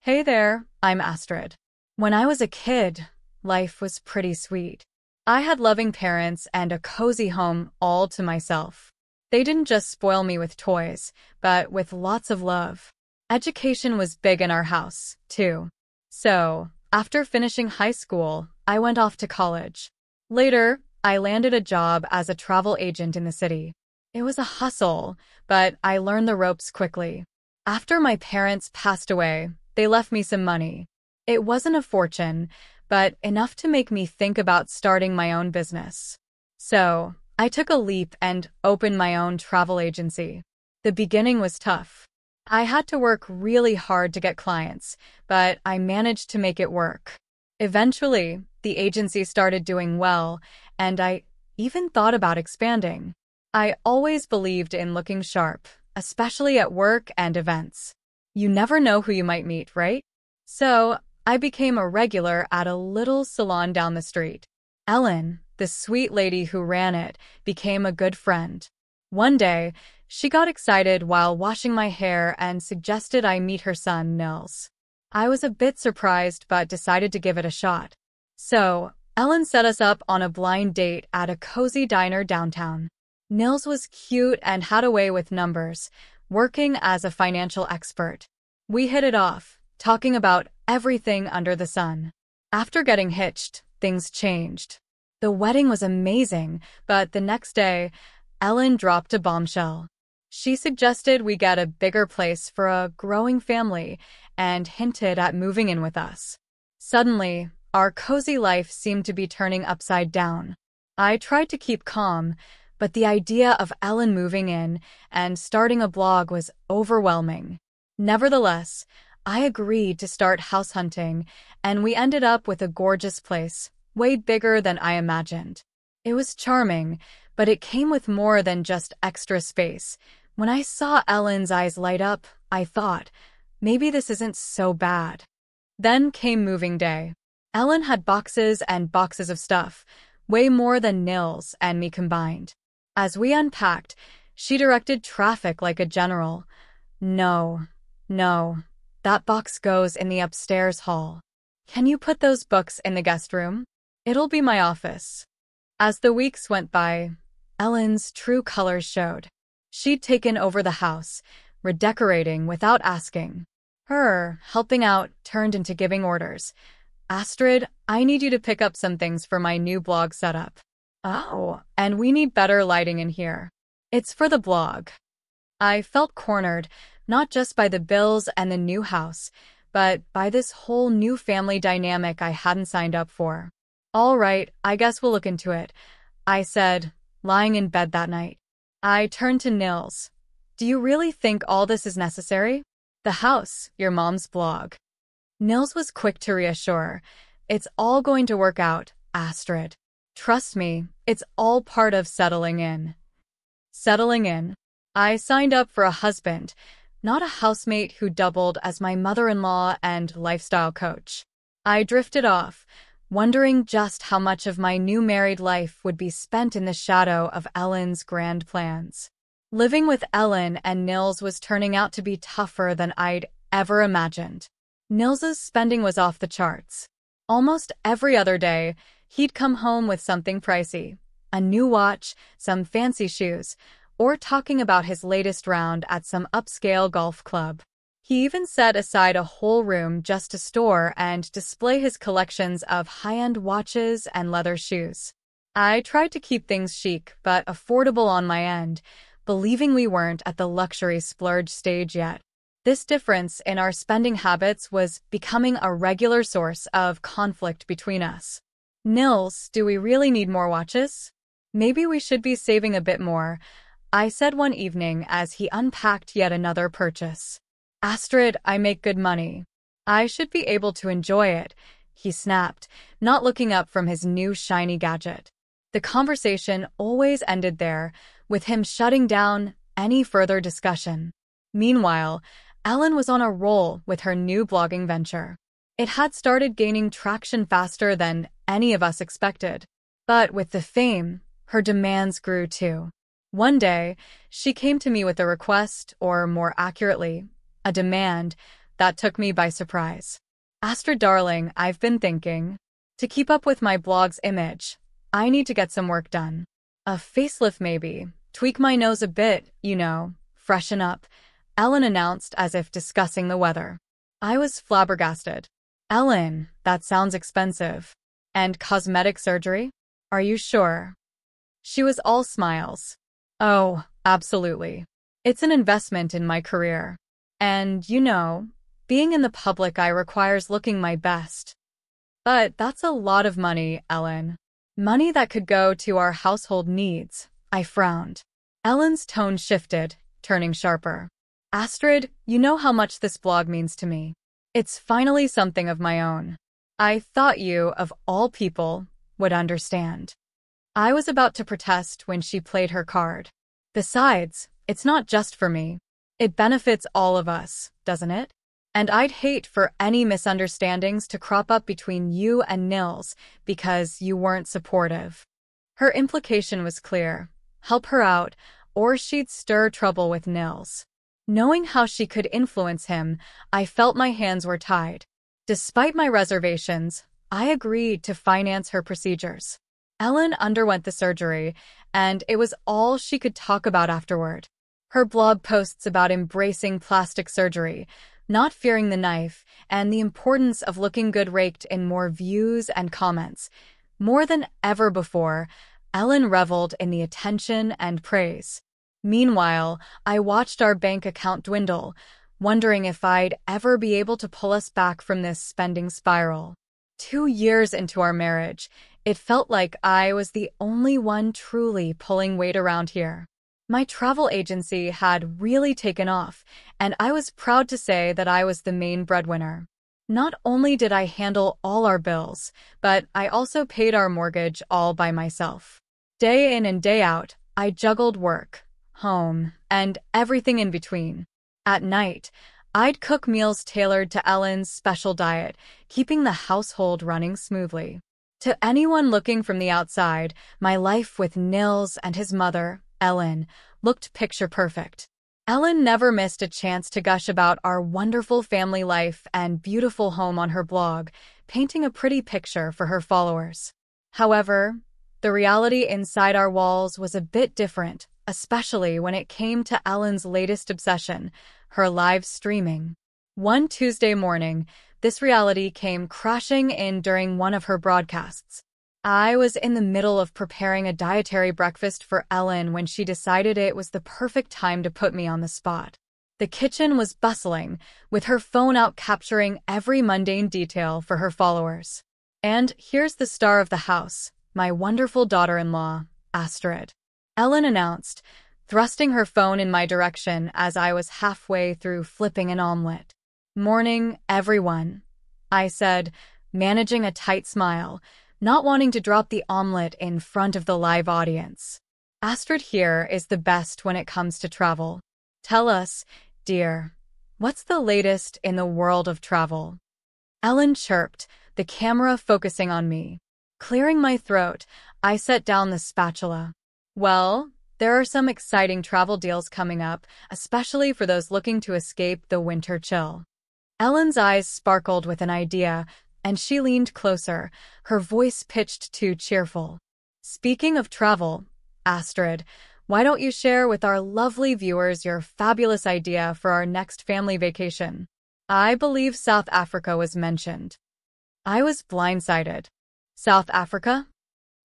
Hey there, I'm Astrid. When I was a kid, life was pretty sweet. I had loving parents and a cozy home all to myself. They didn't just spoil me with toys, but with lots of love. Education was big in our house, too. So, after finishing high school, I went off to college. Later, I landed a job as a travel agent in the city. It was a hustle, but I learned the ropes quickly. After my parents passed away, they left me some money. It wasn't a fortune, but enough to make me think about starting my own business. So, I took a leap and opened my own travel agency. The beginning was tough. I had to work really hard to get clients, but I managed to make it work. Eventually, the agency started doing well, and I even thought about expanding. I always believed in looking sharp, especially at work and events. You never know who you might meet, right? So, I became a regular at a little salon down the street. Ellen, the sweet lady who ran it, became a good friend. One day, she got excited while washing my hair and suggested I meet her son, Nils. I was a bit surprised but decided to give it a shot. So, Ellen set us up on a blind date at a cozy diner downtown. Nils was cute and had a way with numbers, working as a financial expert. We hit it off, talking about everything under the sun. After getting hitched, things changed. The wedding was amazing, but the next day, Ellen dropped a bombshell. She suggested we get a bigger place for a growing family and hinted at moving in with us. Suddenly, our cozy life seemed to be turning upside down. I tried to keep calm, but the idea of Ellen moving in and starting a blog was overwhelming. Nevertheless, I agreed to start house hunting, and we ended up with a gorgeous place, way bigger than I imagined. It was charming, but it came with more than just extra space. When I saw Ellen's eyes light up, I thought, maybe this isn't so bad. Then came moving day. Ellen had boxes and boxes of stuff, way more than Nils and me combined. As we unpacked, she directed traffic like a general. No, that box goes in the upstairs hall. Can you put those books in the guest room? It'll be my office. As the weeks went by, Ellen's true colors showed. She'd taken over the house, redecorating without asking. Her helping out turned into giving orders. Astrid, I need you to pick up some things for my new blog setup. Oh, and we need better lighting in here. It's for the blog. I felt cornered, not just by the bills and the new house, but by this whole new family dynamic I hadn't signed up for. All right, I guess we'll look into it, I said, lying in bed that night. I turned to Nils. Do you really think all this is necessary? The house, your mom's blog. Nils was quick to reassure. It's all going to work out, Astrid. Trust me, it's all part of settling in. Settling in. I signed up for a husband, not a housemate who doubled as my mother-in-law and lifestyle coach. I drifted off, wondering just how much of my new married life would be spent in the shadow of Ellen's grand plans. Living with Ellen and Nils was turning out to be tougher than I'd ever imagined. Nils's spending was off the charts. Almost every other day, he'd come home with something pricey, a new watch, some fancy shoes, or talking about his latest round at some upscale golf club. He even set aside a whole room just to store and display his collections of high-end watches and leather shoes. I tried to keep things chic but affordable on my end, believing we weren't at the luxury splurge stage yet. This difference in our spending habits was becoming a regular source of conflict between us. Nils, do we really need more watches? Maybe we should be saving a bit more, I said one evening as he unpacked yet another purchase. Astrid, I make good money. I should be able to enjoy it, he snapped, not looking up from his new shiny gadget. The conversation always ended there, with him shutting down any further discussion. Meanwhile, Ellen was on a roll with her new blogging venture. It had started gaining traction faster than any of us expected. But with the fame, her demands grew too. One day, she came to me with a request, or more accurately, a demand, That took me by surprise. Astrid darling, I've been thinking. To keep up with my blog's image, I need to get some work done. A facelift maybe. Tweak my nose a bit, freshen up, Ellen announced as if discussing the weather. I was flabbergasted. Ellen, that sounds expensive. And cosmetic surgery? Are you sure? She was all smiles. Oh, absolutely. It's an investment in my career. And, being in the public eye requires looking my best. But that's a lot of money, Ellen. Money that could go to our household needs. I frowned. Ellen's tone shifted, turning sharper. Astrid, you know how much this blog means to me. It's finally something of my own. I thought you, of all people, would understand. I was about to protest when she played her card. Besides, it's not just for me. It benefits all of us, doesn't it? And I'd hate for any misunderstandings to crop up between you and Nils because you weren't supportive. Her implication was clear. Help her out, or she'd stir trouble with Nils. Knowing how she could influence him, I felt my hands were tied. Despite my reservations, I agreed to finance her procedures. Ellen underwent the surgery, and it was all she could talk about afterward. Her blog posts about embracing plastic surgery, not fearing the knife, and the importance of looking good raked in more views and comments. More than ever before, Ellen reveled in the attention and praise. Meanwhile, I watched our bank account dwindle, wondering if I'd ever be able to pull us back from this spending spiral. 2 years into our marriage, it felt like I was the only one truly pulling weight around here. My travel agency had really taken off, and I was proud to say that I was the main breadwinner. Not only did I handle all our bills, but I also paid our mortgage all by myself. Day in and day out, I juggled work, home, and everything in between. At night, I'd cook meals tailored to Ellen's special diet, keeping the household running smoothly. To anyone looking from the outside, my life with Nils and his mother, Ellen, looked picture perfect. Ellen never missed a chance to gush about our wonderful family life and beautiful home on her blog, painting a pretty picture for her followers. However, the reality inside our walls was a bit different, especially when it came to Ellen's latest obsession, her live streaming. One Tuesday morning, this reality came crashing in during one of her broadcasts. I was in the middle of preparing a dietary breakfast for Ellen when she decided it was the perfect time to put me on the spot. The kitchen was bustling, with her phone out capturing every mundane detail for her followers. And here's the star of the house, my wonderful daughter-in-law, Astrid. Ellen announced, thrusting her phone in my direction as I was halfway through flipping an omelet. Morning, everyone, I said, managing a tight smile, not wanting to drop the omelet in front of the live audience. Astrid here is the best when it comes to travel. Tell us, dear, what's the latest in the world of travel? Ellen chirped, the camera focusing on me. Clearing my throat, I set down the spatula. Well, there are some exciting travel deals coming up, especially for those looking to escape the winter chill. Ellen's eyes sparkled with an idea, and she leaned closer, her voice pitched too cheerful. Speaking of travel, Astrid, why don't you share with our lovely viewers your fabulous idea for our next family vacation? I believe South Africa was mentioned. I was blindsided. South Africa?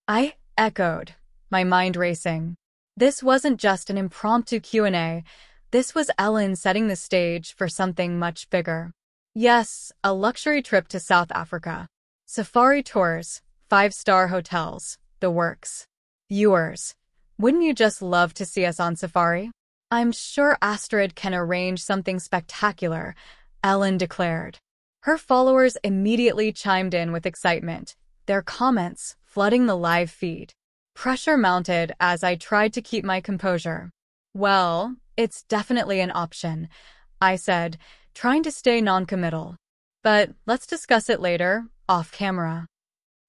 I echoed, my mind racing. This wasn't just an impromptu Q&A. This was Ellen setting the stage for something much bigger. Yes, a luxury trip to South Africa. Safari tours, 5-star hotels, the works. Viewers, wouldn't you just love to see us on safari? I'm sure Astrid can arrange something spectacular, Ellen declared. Her followers immediately chimed in with excitement, their comments flooding the live feed. Pressure mounted as I tried to keep my composure. Well, it's definitely an option, I said, trying to stay non-committal. But let's discuss it later, off camera.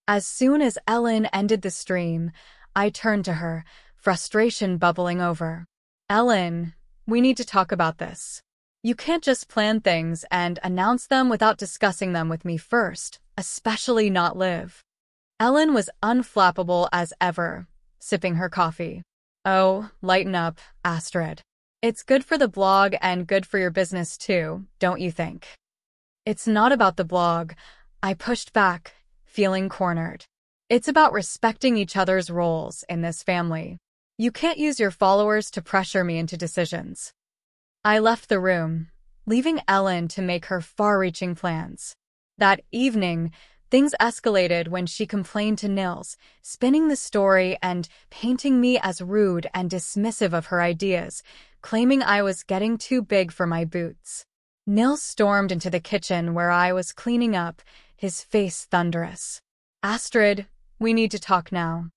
As soon as Ellen ended the stream, I turned to her, frustration bubbling over. Ellen, we need to talk about this. You can't just plan things and announce them without discussing them with me first, especially not Liv. Ellen was unflappable as ever, sipping her coffee. Oh, lighten up, Astrid. It's good for the blog and good for your business too, don't you think? It's not about the blog, I pushed back, feeling cornered. It's about respecting each other's roles in this family. You can't use your followers to pressure me into decisions. I left the room, leaving Ellen to make her far-reaching plans. That evening, things escalated when she complained to Nils, spinning the story and painting me as rude and dismissive of her ideas, claiming I was getting too big for my boots. Nils stormed into the kitchen where I was cleaning up, his face thunderous. Astrid, we need to talk now.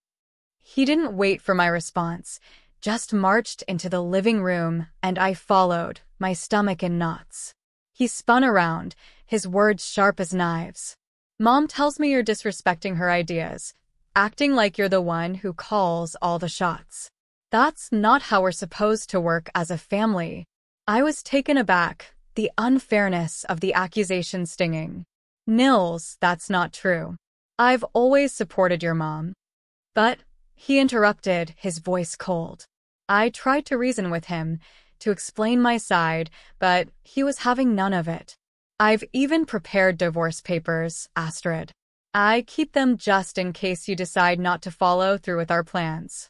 He didn't wait for my response, just marched into the living room, and I followed, my stomach in knots. He spun around, his words sharp as knives. Mom tells me you're disrespecting her ideas, acting like you're the one who calls all the shots. That's not how we're supposed to work as a family. I was taken aback, the unfairness of the accusation stinging. Nils, that's not true. I've always supported your mom. But, he interrupted, his voice cold. I tried to reason with him, to explain my side, but he was having none of it. I've even prepared divorce papers, Astrid. I keep them just in case you decide not to follow through with our plans.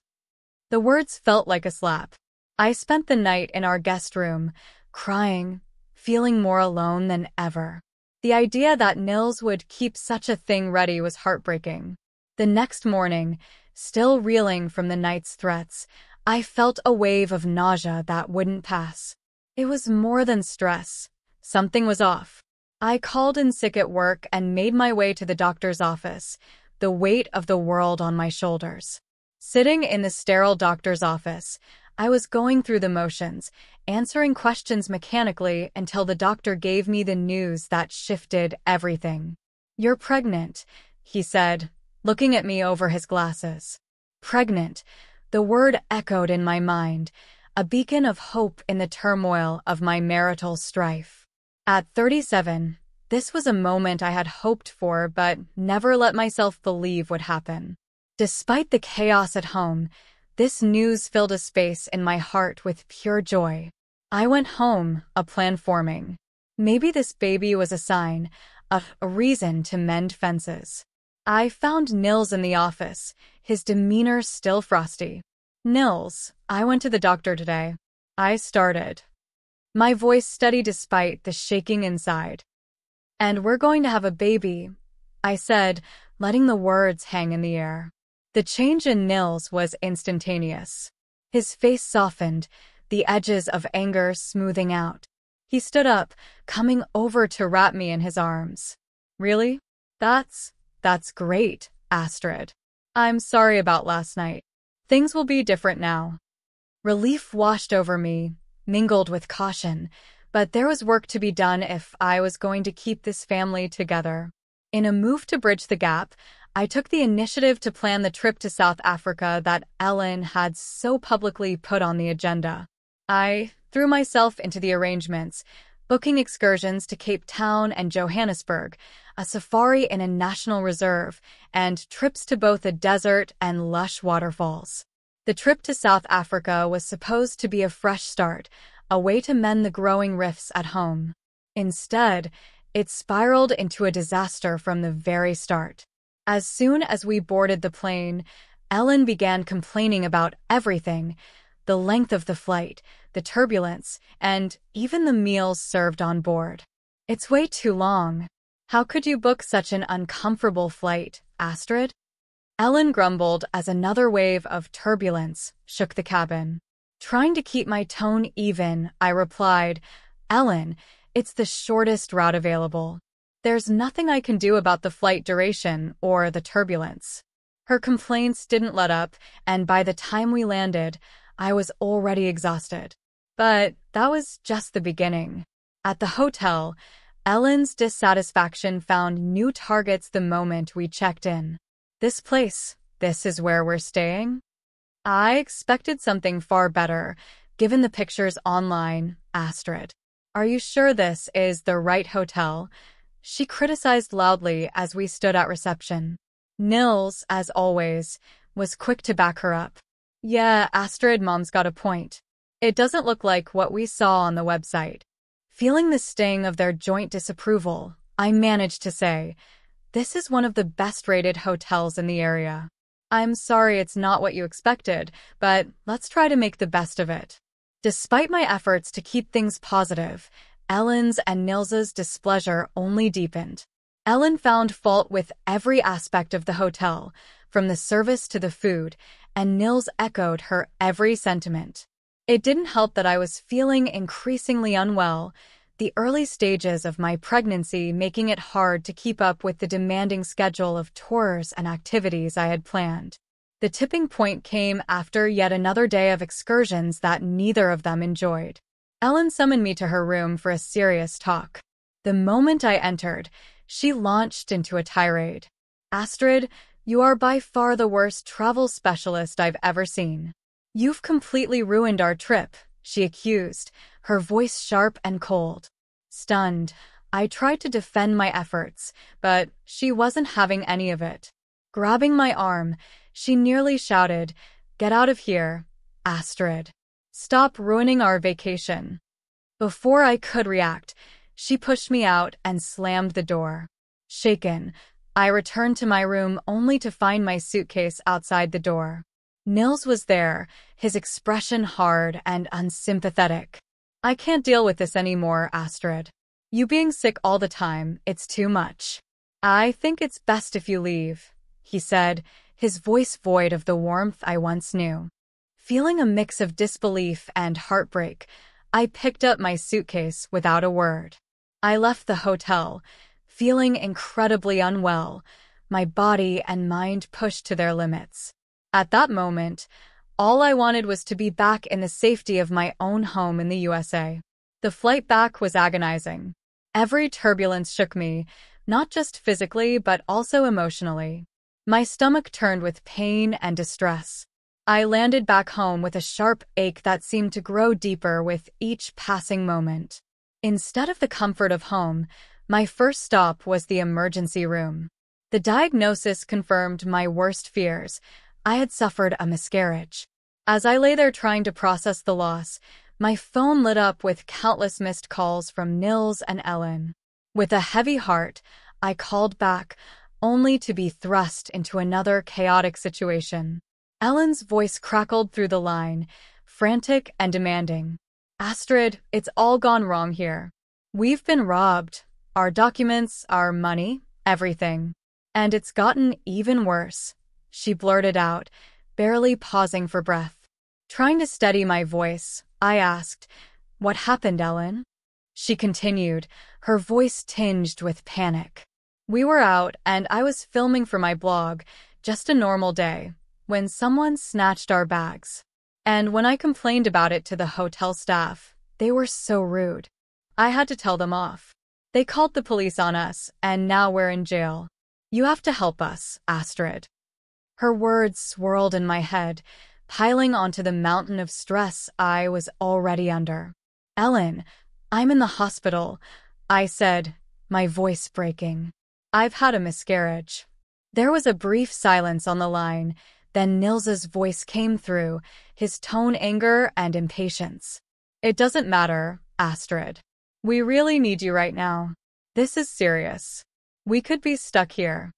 The words felt like a slap. I spent the night in our guest room, crying, feeling more alone than ever. The idea that Nils would keep such a thing ready was heartbreaking. The next morning, still reeling from the night's threats, I felt a wave of nausea that wouldn't pass. It was more than stress. Something was off. I called in sick at work and made my way to the doctor's office, the weight of the world on my shoulders. Sitting in the sterile doctor's office, I was going through the motions, answering questions mechanically until the doctor gave me the news that shifted everything. You're pregnant, he said, looking at me over his glasses. Pregnant. The word echoed in my mind, a beacon of hope in the turmoil of my marital strife. At 37, this was a moment I had hoped for but never let myself believe would happen. Despite the chaos at home, this news filled a space in my heart with pure joy. I went home, a plan forming. Maybe this baby was a sign, a reason to mend fences. I found Nils in the office, his demeanor still frosty. Nils, I went to the doctor today. I started. My voice steady despite the shaking inside. And we're going to have a baby, I said, letting the words hang in the air. The change in Nils was instantaneous. His face softened, the edges of anger smoothing out. He stood up, coming over to wrap me in his arms. Really? That's great, Astrid. I'm sorry about last night. Things will be different now. Relief washed over me, mingled with caution, but there was work to be done if I was going to keep this family together. In a move to bridge the gap, I took the initiative to plan the trip to South Africa that Ellen had so publicly put on the agenda. I threw myself into the arrangements, booking excursions to Cape Town and Johannesburg, a safari in a national reserve, and trips to both the desert and lush waterfalls. The trip to South Africa was supposed to be a fresh start, a way to mend the growing rifts at home. Instead, it spiraled into a disaster from the very start. As soon as we boarded the plane, Ellen began complaining about everything: the length of the flight, the turbulence, and even the meals served on board. It's way too long. How could you book such an uncomfortable flight, Astrid? Ellen grumbled as another wave of turbulence shook the cabin. Trying to keep my tone even, I replied, Ellen, it's the shortest route available. There's nothing I can do about the flight duration or the turbulence. Her complaints didn't let up, and by the time we landed, I was already exhausted. But that was just the beginning. At the hotel, Ellen's dissatisfaction found new targets the moment we checked in. This place, this is where we're staying? I expected something far better, given the pictures online, Astrid. "Are you sure this is the right hotel?" she criticized loudly as we stood at reception. Nils, as always, was quick to back her up. "Yeah, Astrid, Mom's got a point. It doesn't look like what we saw on the website." Feeling the sting of their joint disapproval, I managed to say, "This is one of the best-rated hotels in the area. I'm sorry it's not what you expected, but let's try to make the best of it." Despite my efforts to keep things positive, Ellen's and Nils's displeasure only deepened. Ellen found fault with every aspect of the hotel, from the service to the food, and Nils echoed her every sentiment. It didn't help that I was feeling increasingly unwell, the early stages of my pregnancy making it hard to keep up with the demanding schedule of tours and activities I had planned. The tipping point came after yet another day of excursions that neither of them enjoyed. Ellen summoned me to her room for a serious talk. The moment I entered, she launched into a tirade. "Astrid, you are by far the worst travel specialist I've ever seen. You've completely ruined our trip," she accused, her voice sharp and cold. Stunned, I tried to defend my efforts, but she wasn't having any of it. Grabbing my arm, she nearly shouted, "Get out of here, Astrid. Stop ruining our vacation." Before I could react, she pushed me out and slammed the door. Shaken, I returned to my room only to find my suitcase outside the door. Nils was there, his expression hard and unsympathetic. "I can't deal with this anymore, Astrid. You being sick all the time, it's too much. I think it's best if you leave," he said, his voice void of the warmth I once knew. Feeling a mix of disbelief and heartbreak, I picked up my suitcase without a word. I left the hotel, feeling incredibly unwell, my body and mind pushed to their limits. At that moment, all I wanted was to be back in the safety of my own home in the USA. The flight back was agonizing. Every turbulence shook me, not just physically but also emotionally. My stomach turned with pain and distress. I landed back home with a sharp ache that seemed to grow deeper with each passing moment. Instead of the comfort of home, my first stop was the emergency room. The diagnosis confirmed my worst fears. I had suffered a miscarriage. As I lay there trying to process the loss, my phone lit up with countless missed calls from Nils and Ellen. With a heavy heart, I called back, only to be thrust into another chaotic situation. Ellen's voice crackled through the line, frantic and demanding. "Astrid, it's all gone wrong here. We've been robbed. Our documents, our money, everything. And it's gotten even worse," she blurted out, barely pausing for breath. Trying to steady my voice, I asked, "What happened, Ellen?" She continued, her voice tinged with panic. "We were out, and I was filming for my blog, just a normal day, when someone snatched our bags. And when I complained about it to the hotel staff, they were so rude. I had to tell them off. They called the police on us, and now we're in jail. You have to help us, Astrid." Her words swirled in my head, piling onto the mountain of stress I was already under. "Ellen, I'm in the hospital," I said, my voice breaking. "I've had a miscarriage." There was a brief silence on the line, then Nils's voice came through, his tone anger and impatience. "It doesn't matter, Astrid. We really need you right now. This is serious. We could be stuck here."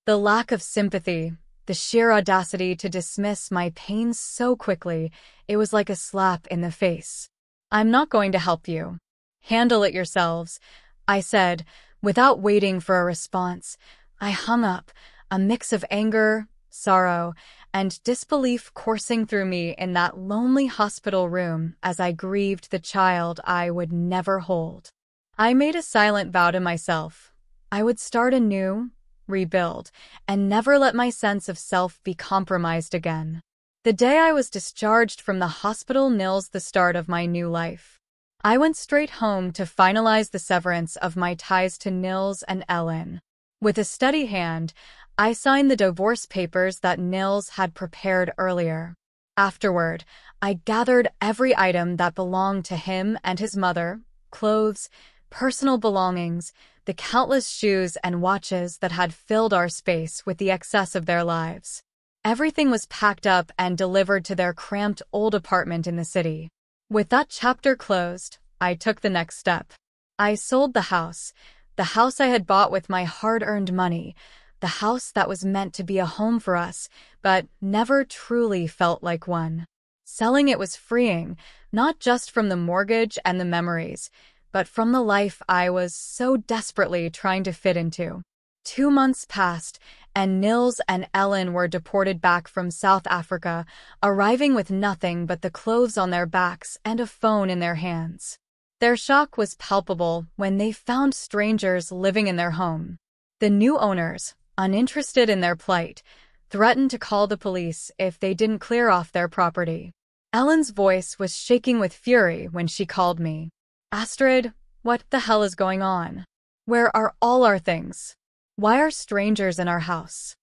The lack of sympathy, the sheer audacity to dismiss my pain so quickly, it was like a slap in the face. "I'm not going to help you. Handle it yourselves," I said, without waiting for a response. I hung up, a mix of anger, sorrow, and disbelief coursing through me in that lonely hospital room as I grieved the child I would never hold. I made a silent vow to myself. I would start anew, rebuild, and never let my sense of self be compromised again. The day I was discharged from the hospital Nils the start of my new life. I went straight home to finalize the severance of my ties to Nils and Ellen. With a steady hand, I signed the divorce papers that Nils had prepared earlier. Afterward, I gathered every item that belonged to him and his mother, clothes, personal belongings, the countless shoes and watches that had filled our space with the excess of their lives. Everything was packed up and delivered to their cramped old apartment in the city. With that chapter closed, I took the next step. I sold the house I had bought with my hard-earned money, the house that was meant to be a home for us, but never truly felt like one. Selling it was freeing, not just from the mortgage and the memories, but from the life I was so desperately trying to fit into. 2 months passed, and Nils and Ellen were deported back from South Africa, arriving with nothing but the clothes on their backs and a phone in their hands. Their shock was palpable when they found strangers living in their home. The new owners, uninterested in their plight, threatened to call the police if they didn't clear off their property. Ellen's voice was shaking with fury when she called me. "Astrid, what the hell is going on? Where are all our things? Why are strangers in our house?"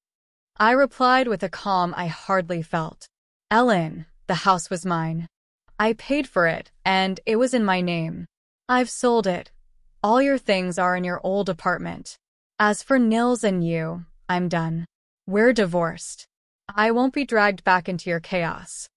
I replied with a calm I hardly felt. "Ellen, the house was mine. I paid for it, and it was in my name. I've sold it. All your things are in your old apartment. As for Nils and you, I'm done. We're divorced. I won't be dragged back into your chaos."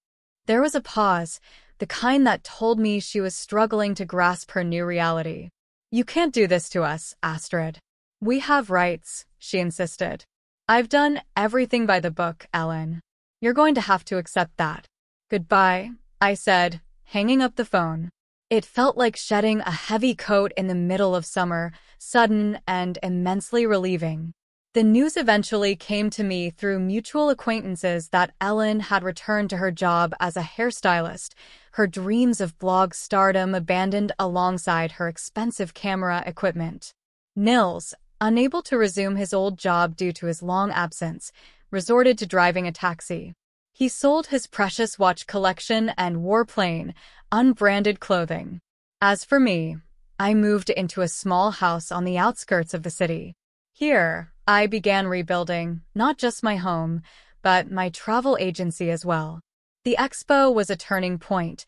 There was a pause, the kind that told me she was struggling to grasp her new reality. "You can't do this to us, Astrid. We have rights," she insisted. "I've done everything by the book, Ellen. You're going to have to accept that." "Goodbye," I said, hanging up the phone. It felt like shedding a heavy coat in the middle of summer, sudden and immensely relieving. The news eventually came to me through mutual acquaintances that Ellen had returned to her job as a hairstylist, her dreams of blog stardom abandoned alongside her expensive camera equipment. Nils, unable to resume his old job due to his long absence, resorted to driving a taxi. He sold his precious watch collection and wore plain, unbranded clothing. As for me, I moved into a small house on the outskirts of the city. Here, I began rebuilding not just my home, but my travel agency as well. The expo was a turning point.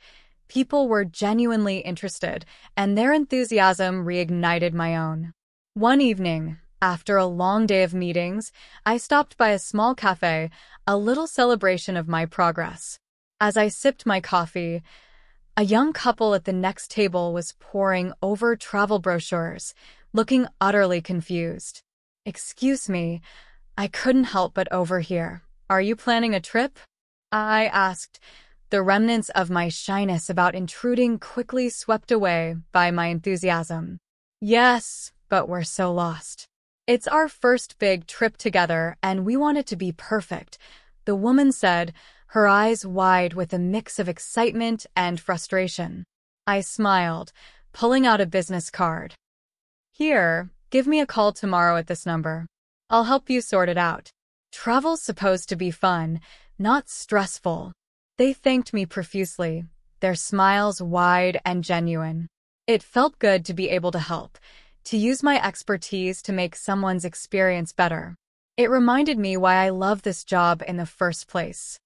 People were genuinely interested, and their enthusiasm reignited my own. One evening, after a long day of meetings, I stopped by a small cafe, a little celebration of my progress. As I sipped my coffee, a young couple at the next table was poring over travel brochures, looking utterly confused. "Excuse me," I couldn't help but overhear. "Are you planning a trip?" I asked, the remnants of my shyness about intruding quickly swept away by my enthusiasm. "Yes, but we're so lost. It's our first big trip together, and we want it to be perfect," the woman said, her eyes wide with a mix of excitement and frustration. I smiled, pulling out a business card. "Here, give me a call tomorrow at this number. I'll help you sort it out. Travel's supposed to be fun, not stressful." They thanked me profusely, their smiles wide and genuine. It felt good to be able to help, to use my expertise to make someone's experience better. It reminded me why I love this job in the first place.